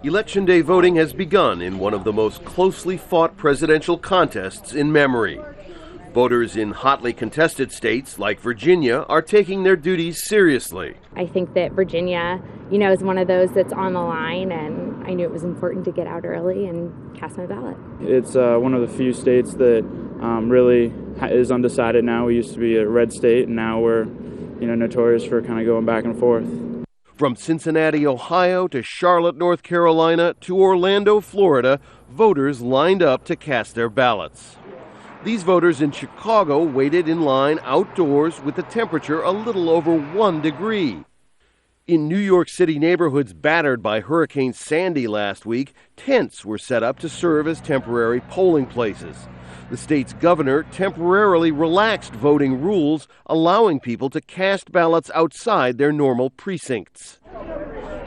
Election day voting has begun in one of the most closely fought presidential contests in memory. Voters in hotly contested states like Virginia are taking their duties seriously. I think that Virginia, is one of those that's on the line, and I knew it was important to get out early and cast my ballot. It's one of the few states that really is undecided now. We used to be a red state, and now we're, notorious for kind of going back and forth. From Cincinnati, Ohio, to Charlotte, North Carolina, to Orlando, Florida, voters lined up to cast their ballots. These voters in Chicago waited in line outdoors with the temperature a little over 1 degree. In New York City neighborhoods battered by Hurricane Sandy last week, tents were set up to serve as temporary polling places. The state's governor temporarily relaxed voting rules, allowing people to cast ballots outside their normal precincts.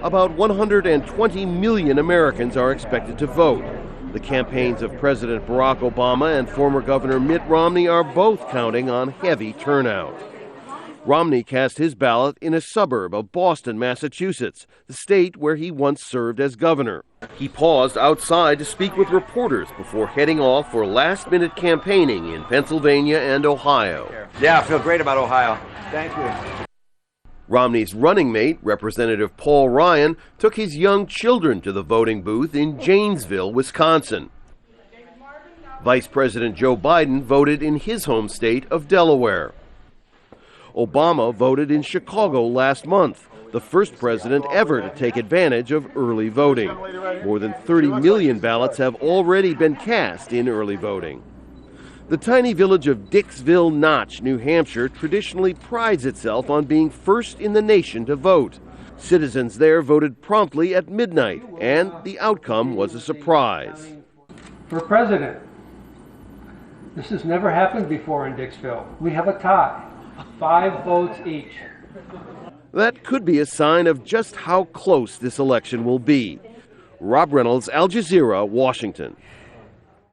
About 120 million Americans are expected to vote. The campaigns of President Barack Obama and former Governor Mitt Romney are both counting on heavy turnout. Romney cast his ballot in a suburb of Boston, Massachusetts, the state where he once served as governor. He paused outside to speak with reporters before heading off for last-minute campaigning in Pennsylvania and Ohio. Yeah, I feel great about Ohio. Thank you. Romney's running mate, Representative Paul Ryan, took his young children to the voting booth in Janesville, Wisconsin. Vice President Joe Biden voted in his home state of Delaware. Obama voted in Chicago last month, the first president ever to take advantage of early voting. More than 30 million ballots have already been cast in early voting. The tiny village of Dixville Notch, New Hampshire, traditionally prides itself on being first in the nation to vote. Citizens there voted promptly at midnight, and the outcome was a surprise. For president, this has never happened before in Dixville. We have a tie, 5 votes each. That could be a sign of just how close this election will be. Rob Reynolds, Al Jazeera, Washington.